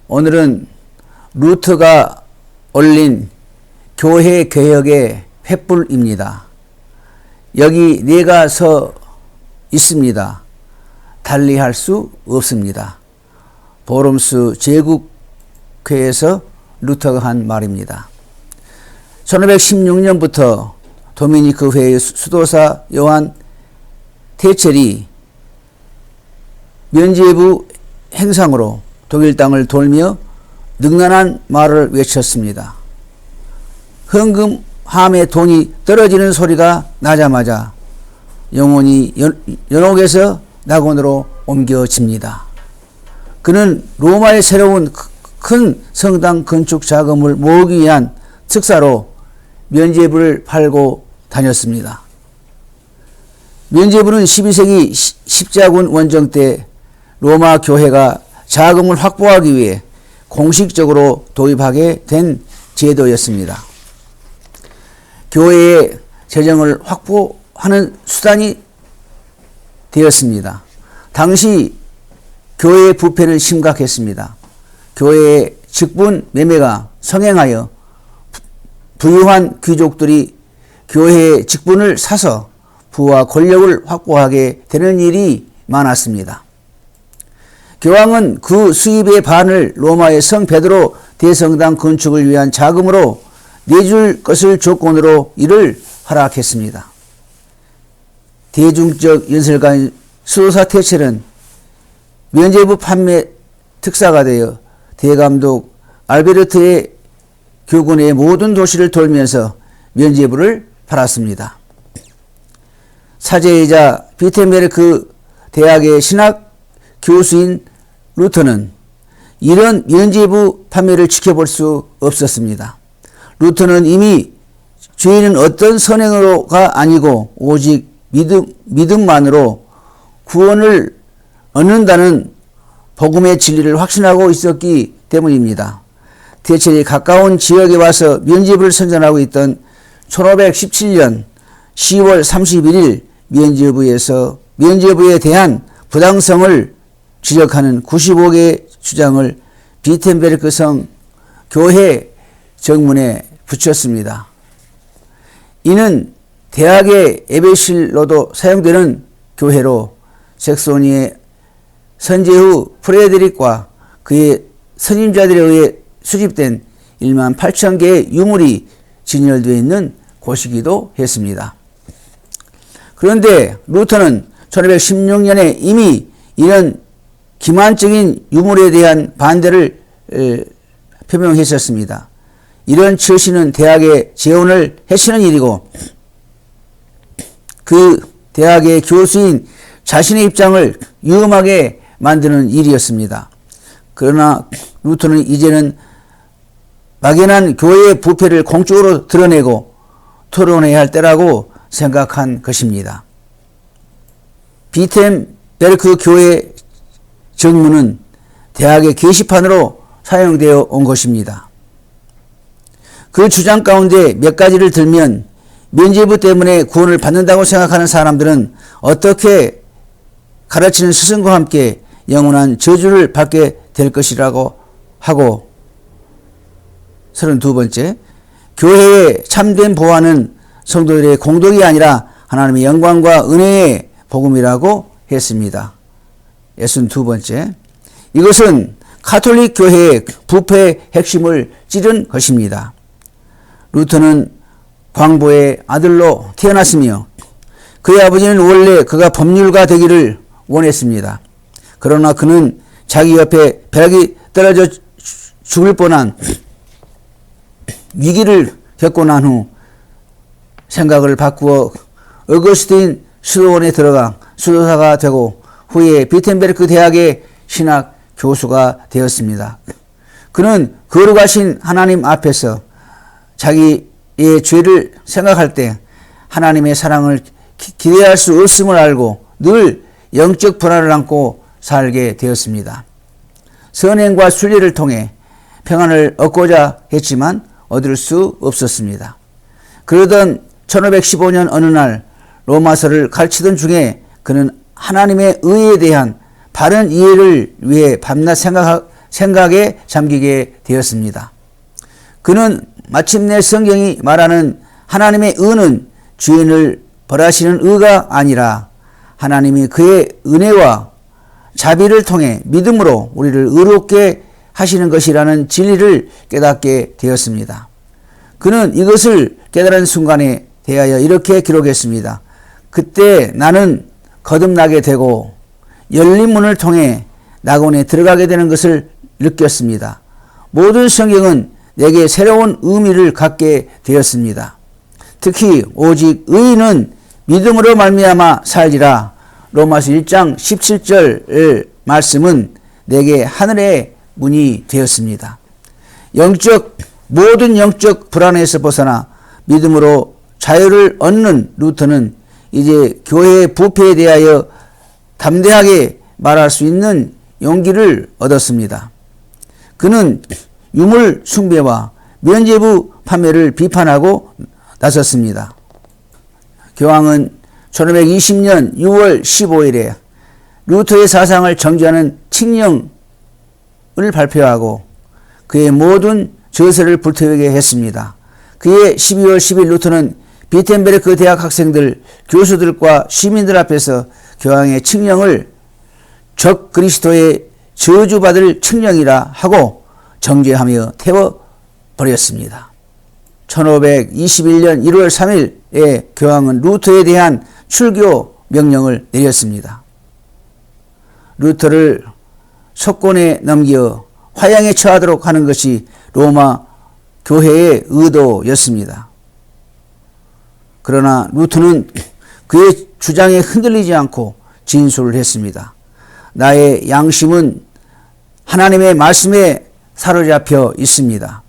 오늘은 루터가 올린 교회 개혁의 횃불입니다. 여기 내가 서 있습니다. 달리할 수 없습니다. 보름스 제국회에서 루터가 한 말입니다. 1516년부터 도미니크 회의 수도사 요한 테첼이 면죄부 행상으로 독일 땅을 돌며 능란한 말을 외쳤습니다. 헌금함에 돈이 떨어지는 소리가 나자마자 영혼이 연옥에서 낙원으로 옮겨집니다. 그는 로마의 새로운 큰 성당 건축 자금을 모으기 위한 특사로 면죄부를 팔고 다녔습니다. 면죄부는 12세기 십자군 원정 때 로마 교회가 자금을 확보하기 위해 공식적으로 도입하게 된 제도였습니다. 교회의 재정을 확보하는 수단이 되었습니다. 당시 교회의 부패는 심각했습니다. 교회의 직분 매매가 성행하여 부유한 귀족들이 교회의 직분을 사서 부와 권력을 확보하게 되는 일이 많았습니다. 교황은 그 수입의 반을 로마의 성 베드로 대성당 건축을 위한 자금으로 내줄 것을 조건으로 이를 허락했습니다. 대중적 연설가인 수도사 테첼은 면죄부 판매 특사가 되어 대감독 알베르트의 교군의 모든 도시를 돌면서 면죄부를 팔았습니다. 사제이자 비텐베르크 대학의 신학 교수인 루터는 이런 면죄부 판매를 지켜볼 수 없었습니다. 루터는 이미 죄인은 어떤 선행으로가 아니고 오직 믿음만으로 구원을 얻는다는 복음의 진리를 확신하고 있었기 때문입니다. 테첼이 가까운 지역에 와서 면죄부를 선전하고 있던 1517년 10월 31일 면죄부에 대한 부당성을 지적하는 95개의 주장을 비텐베르크 성 교회 정문에 붙였습니다. 이는 대학의 예배실로도 사용되는 교회로 색소니의 선제 후 프레데릭과 그의 선임자들에 의해 수집된 1만 8천 개의 유물이 진열되어 있는 곳이기도 했습니다. 그런데 루터는 1516년에 이미 이런 기만적인 유물에 대한 반대를 표명했었습니다. 이런 처신은 대학의 재원을 해치는 일이고 그 대학의 교수인 자신의 입장을 위험하게 만드는 일이었습니다. 그러나 루터는 이제는 막연한 교회의 부패를 공적으로 드러내고 토론해야 할 때라고 생각한 것입니다. 비텐베르크 교회 정문은 대학의 게시판으로 사용되어 온 것입니다. 그 주장 가운데 몇 가지를 들면 면죄부 때문에 구원을 받는다고 생각하는 사람들은 어떻게 가르치는 스승과 함께 영원한 저주를 받게 될 것이라고 하고 32번째, 교회의 참된 보화는 성도들의 공덕이 아니라 하나님의 영광과 은혜의 복음이라고 했습니다. 62번째, 이것은 가톨릭 교회의 부패의 핵심을 찌른 것입니다. 루터는 광보의 아들로 태어났으며 그의 아버지는 원래 그가 법률가 되기를 원했습니다. 그러나 그는 자기 옆에 벼락이 떨어져 죽을 뻔한 위기를 겪고 난 후 생각을 바꾸어 어거스틴 수도원에 들어가 수도사가 되고 후에 비텐베르크 대학의 신학 교수가 되었습니다. 그는 거룩하신 하나님 앞에서 자기의 죄를 생각할 때 하나님의 사랑을 기대할 수 없음을 알고 늘 영적 불안을 안고 살게 되었습니다. 선행과 순리를 통해 평안을 얻고자 했지만 얻을 수 없었습니다. 그러던 1515년 어느 날 로마서를 가르치던 중에 그는 하나님의 의에 대한 바른 이해를 위해 밤낮 생각에 잠기게 되었습니다. 그는 마침내 성경이 말하는 하나님의 의는 죄인을 벌하시는 의가 아니라 하나님이 그의 은혜와 자비를 통해 믿음으로 우리를 의롭게 하시는 것이라는 진리를 깨닫게 되었습니다. 그는 이것을 깨달은 순간에 대하여 이렇게 기록했습니다. 그때 나는 거듭나게 되고 열린 문을 통해 낙원에 들어가게 되는 것을 느꼈습니다. 모든 성경은 내게 새로운 의미를 갖게 되었습니다. 특히 오직 의인은 믿음으로 말미암아 살리라. 로마서 1장 17절 말씀은 내게 하늘의 문이 되었습니다. 모든 영적 불안에서 벗어나 믿음으로 자유를 얻는 루터는 이제 교회의 부패에 대하여 담대하게 말할 수 있는 용기를 얻었습니다. 그는 유물 숭배와 면죄부 판매를 비판하고 나섰습니다. 교황은 1520년 6월 15일에 루터의 사상을 정죄하는 칙령을 발표하고 그의 모든 저서를 불태우게 했습니다. 그해 12월 10일 루터는 비텐베르크 대학 학생들, 교수들과 시민들 앞에서 교황의 칙령을 적 그리스도의 저주받을 칙령이라 하고 정죄하며 태워버렸습니다. 1521년 1월 3일에 교황은 루터에 대한 출교 명령을 내렸습니다. 루터를 석권에 넘겨 화양에 처하도록 하는 것이 로마 교회의 의도였습니다. 그러나 루터는 그의 주장에 흔들리지 않고 진술을 했습니다. 나의 양심은 하나님의 말씀에 사로잡혀 있습니다.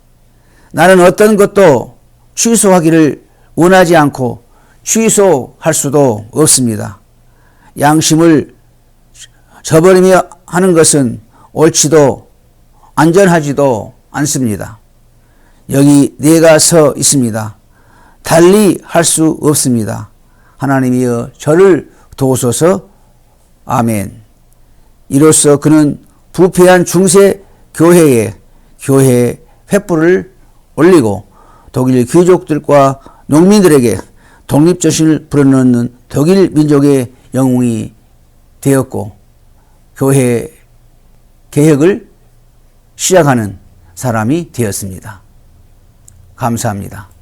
나는 어떤 것도 취소하기를 원하지 않고 취소할 수도 없습니다. 양심을 저버리며 하는 것은 옳지도 안전하지도 않습니다. 여기 내가 서 있습니다. 달리 할 수 없습니다. 하나님이여 저를 도우소서. 아멘. 이로써 그는 부패한 중세 교회에 교회 횃불을 올리고 독일 귀족들과 농민들에게 독립정신을 불어넣는 독일 민족의 영웅이 되었고 교회 개혁을 시작하는 사람이 되었습니다. 감사합니다.